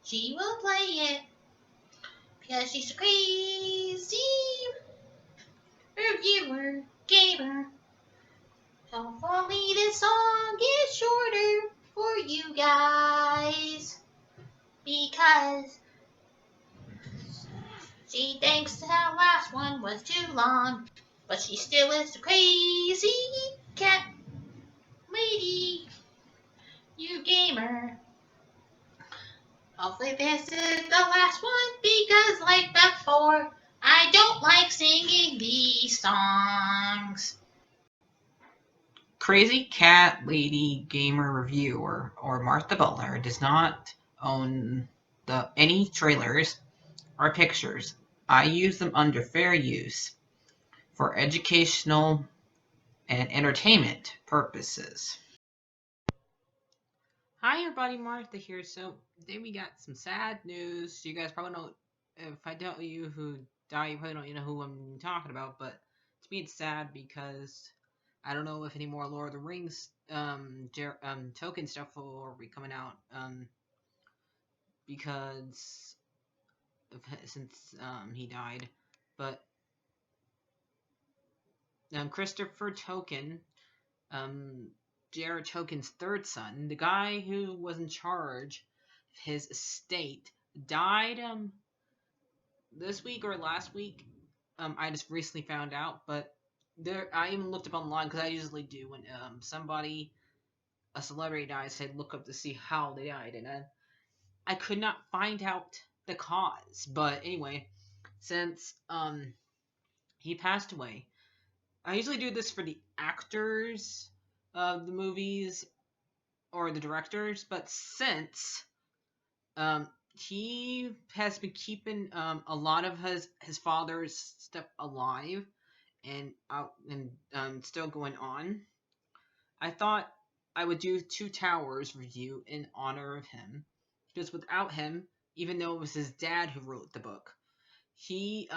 She will play it because she's a crazy reviewer, gamer. Hopefully this song is shorter for you guys because she thinks the last one was too long, but she still is a crazy cat lady, you gamer. Hopefully this is the last one because like before, I don't like singing these songs. CrazyCatLady Gamer Reviewer or Martha Butler does not own any trailers or pictures. I use them under fair use for educational and entertainment purposes. Hi everybody, Martha here. So today we got some sad news. You guys probably know, if I tell you who died, you probably don't know who I'm talking about, but to me it's sad because I don't know if any more Lord of the Rings Tolkien stuff will be coming out because since he died. But Christoper Tolkien, J.R. Tolkien's third son, the guy who was in charge of his estate, died this week or last week. I just recently found out, but I even looked up online because I usually do when a celebrity dies. I look up to see how they died, and I could not find out the cause. But anyway, since he passed away, I usually do this for the actors of the movies or the directors, but since he has been keeping a lot of his father's stuff alive and still going on, I thought I would do Two Towers review in honor of him, because without him, even though it was his dad who wrote the book, he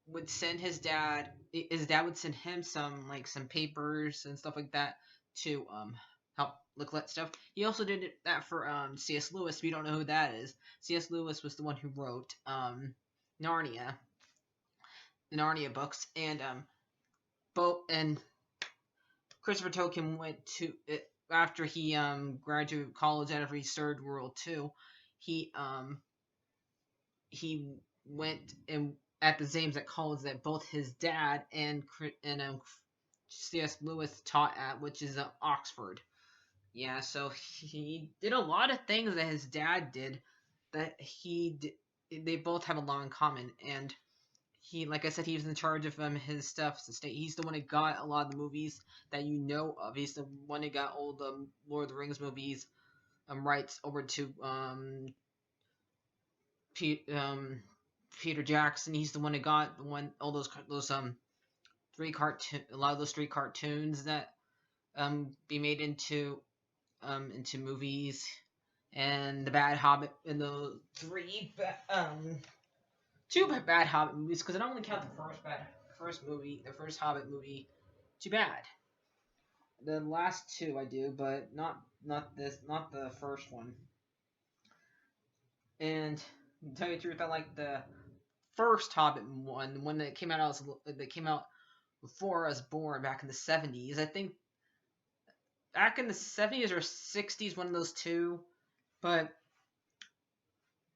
would send his dad would send him some papers and stuff like that to help look at stuff. He also did that for C.S. Lewis. If you don't know who that is, C.S. Lewis was the one who wrote Narnia, the Narnia books, and Christoper Tolkien went to after he graduated college out of his Third World II. He went and at the same college that both his dad and C.S. Lewis taught at, which is Oxford. Yeah, so he did a lot of things that his dad did that they both have a lot in common. And he, like I said, he was in charge of his stuff. He's the one that got a lot of the movies that you know of. He's the one that got all the Lord of the Rings movies rights over to Peter Jackson. He's the one that got all those a lot of those three cartoons that be made into movies, and the Bad Hobbit, and the two Bad Hobbit movies, because I don't really count the first Hobbit movie, too bad. The last two I do, but not the first one. And to tell you the truth, I like the first Hobbit one, the one that came out before I was born, back in the 70s. I think back in the 70s or 60s, one of those two.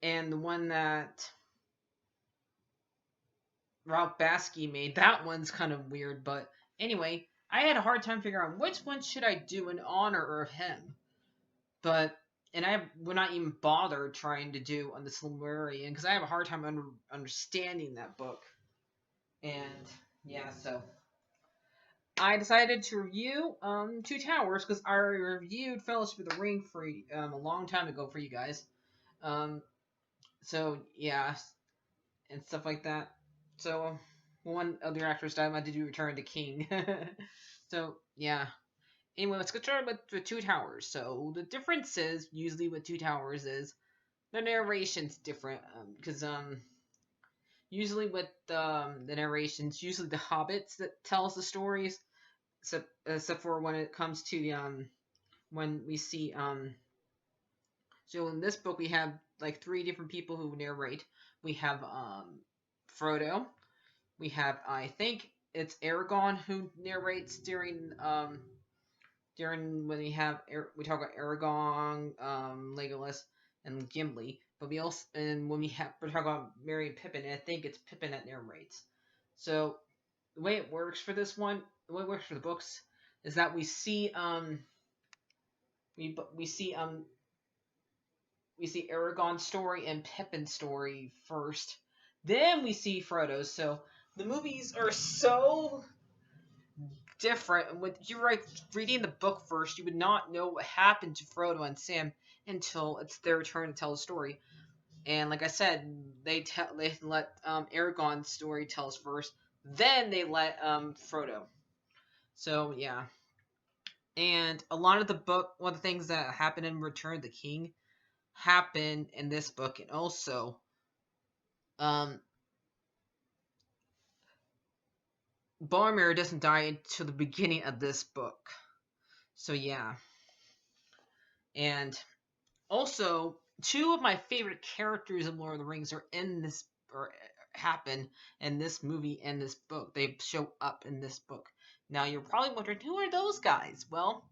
And the one that Ralph Bakshi made, that one's kind of weird. But anyway, I had a hard time figuring out which one should I do in honor of him. And I would not even bother trying to do on the Silmarillion because I have a hard time understanding that book. And yeah, so I decided to review Two Towers because I reviewed Fellowship of the Ring for a long time ago for you guys. So yeah, and stuff like that. So one of the actors died. I had to do Return of the King. So yeah. Anyway, let's get started with Two Towers. So the difference is usually with Two Towers is the narration's different because usually with the narrations, usually the hobbits that tells the stories, except for when it comes to the when we see so in this book we have like 3 different people who narrate. We have Frodo. We have, I think it's Aragorn who narrates during when we talk about Aragorn, Legolas, and Gimli. But we also, and when we're talking about Merry and Pippin, I think it's Pippin that narrates. So the way it works for this one, the way it works for the books, is that we see we see Aragorn's story and Pippin's story first. Then we see Frodo's. So the movies are so different. When you were reading the book first, you would not know what happened to Frodo and Sam until it's their turn to tell the story. And like I said, they let Aragorn's story tell us first. Then they let Frodo. So yeah. And a lot of one of the things that happened in Return of the King happened in this book, and also Boromir doesn't die until the beginning of this book. So yeah. And also, 2 of my favorite characters in Lord of the Rings are in this, or happen in this movie and this book. They show up in this book. Now you're probably wondering, who are those guys? Well,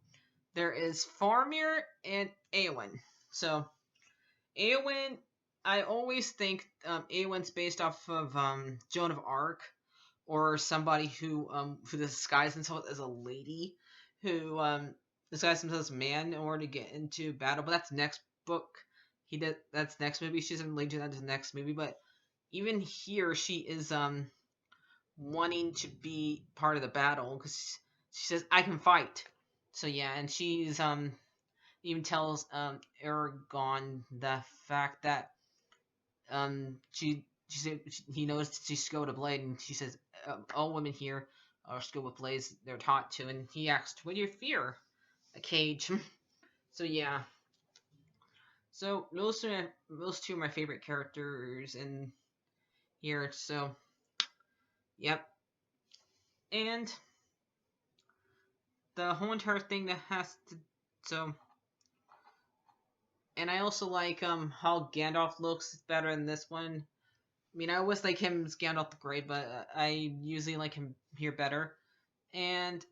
there is Faramir and Eowyn. So Eowyn, I always think Eowyn's based off of Joan of Arc, or somebody who disguises himself as a lady, who disguises himself as a man in order to get into battle. But that's next book. That's next movie. She's in later into the next movie. But even here, she is wanting to be part of the battle because she says, "I can fight." So yeah, and she's even tells Aragorn the fact that he knows she's skilled with a blade, and she says all women here are skilled with blades. They're taught to. And he asked, "What do you fear? A cage." So yeah. So those 2 are my favorite characters in here. So yep. And the whole entire thing that has to and I also like how Gandalf looks better in this one. I mean, I always like him as Gandalf the Grey, but I usually like him here better. And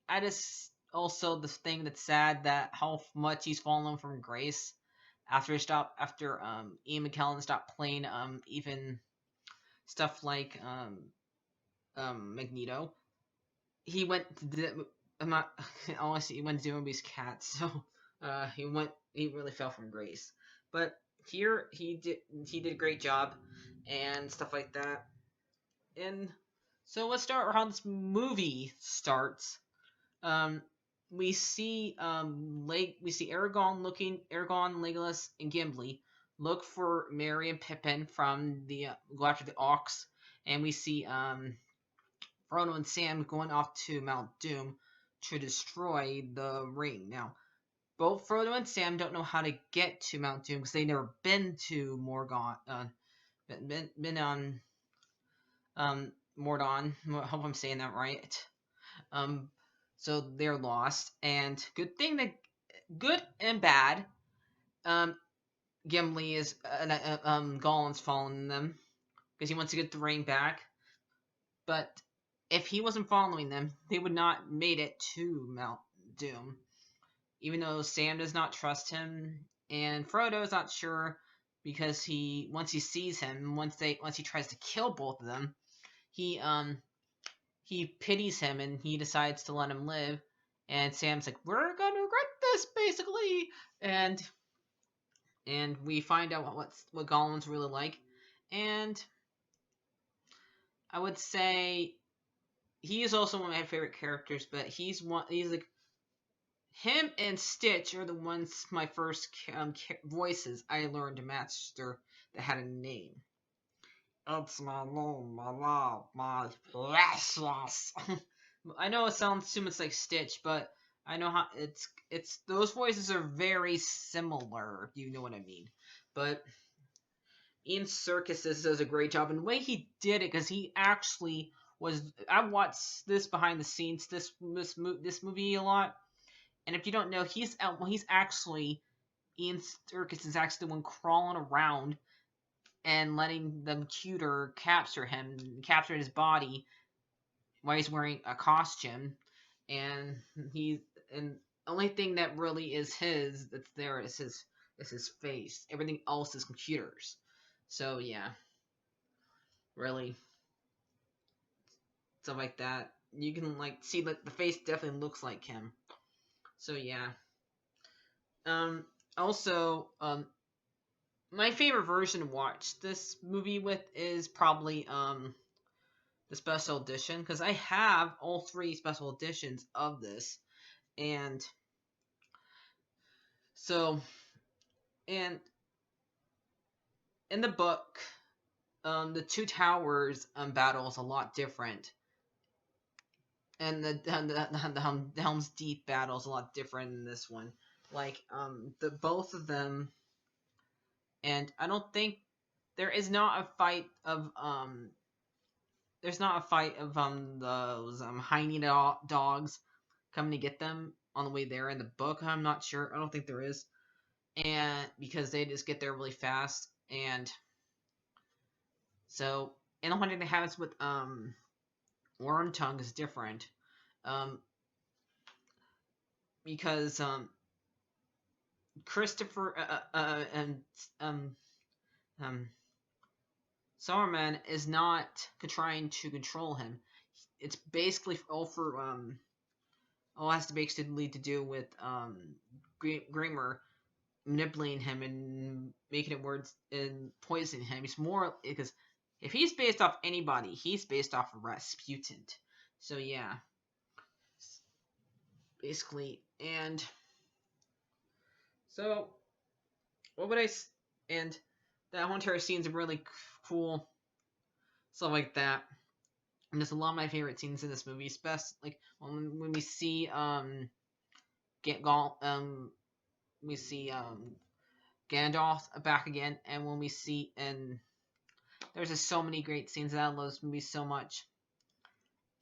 I just also the thing that's sad that how much he's fallen from grace after Ian McKellen stopped playing even stuff like Magneto. He went to I'm not honestly he went to do his cat, so he really fell from grace. But here he did a great job and stuff like that. And so let's start how this movie starts. We see Aragorn, Legolas, and Gimli look for Merry and Pippin from the go after the Ox, and we see Frodo and Sam going off to Mount Doom to destroy the ring. Now, both Frodo and Sam don't know how to get to Mount Doom because they've never been to Morgon. Been on Mordon. I hope I'm saying that right. So they're lost, and good and bad. Gimli is Gollum's following them because he wants to get the ring back. But if he wasn't following them, they would not made it to Mount Doom. Even though Sam does not trust him, and Frodo is not sure because once he sees him, once he tries to kill both of them, he pities him and he decides to let him live. And Sam's like, "We're gonna regret this," basically. And we find out what Gollum's really like. And I would say he is also one of my favorite characters, but he's like him and Stitch are the ones my first voices I learned to master that had a name. It's my name, my love, my precious. I know it sounds too much like Stitch, but I know how it's those voices are very similar, if you know what I mean. But Ian Serkis does a great job, and the way he did it, because he actually was. I watched this behind the scenes, this movie a lot, and if you don't know, he's actually Ian Sturkis is actually the one crawling around and letting the computer capture his body while he's wearing a costume, and and the only thing that really is his that's there is his face. Everything else is computers. So yeah, really stuff like that. You can like see like the face definitely looks like him. So yeah. Also, my favorite version to watch this movie with is probably the special edition, because I have all 3 special editions of this, and so and in the book, the Two Towers battle is a lot different, and the Helm's Deep battle is a lot different in this one. Like the both of them, and I don't think there is not a fight of there's not a fight of those hyena dogs coming to get them on the way there in the book. I'm not sure. I don't think there is, and because they just get there really fast, and so and the one thing that happens with Worm Tongue is different, because Christopher and Saruman is not trying to control him. It's basically all has to basically to do with Grimmer manipulating him and making it words and poisoning him. He's more because if he's based off anybody, he's based off of Rasputin. So yeah, basically, and so what would I and that whole entire scene's really cool, stuff like that. And there's a lot of my favorite scenes in this movie, especially like when we see we see Gandalf back again, and when we see and there's just so many great scenes, and I love this movie so much.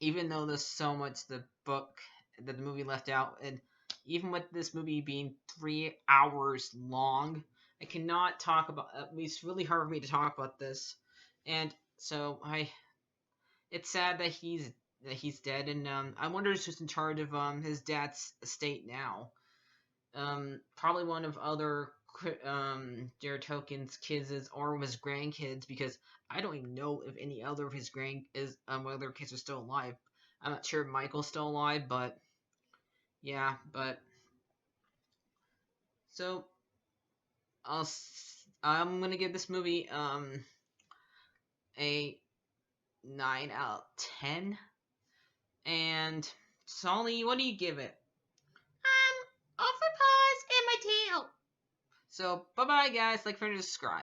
Even though there's so much the book that the movie left out, and even with this movie being 3 hours long, I cannot talk about. It's really hard for me to talk about this, and so it's sad that he's dead, and I wonder who's in charge of his dad's estate now. Probably one of other Jared Tolkien's kids or his grandkids, because I don't even know if any other of his other kids are still alive. I'm not sure if Michael's still alive, but yeah, but so I'm gonna give this movie a 9 out of 10. And Solly, what do you give it? Over paws and my tail. So bye bye guys, like, favorite, subscribe.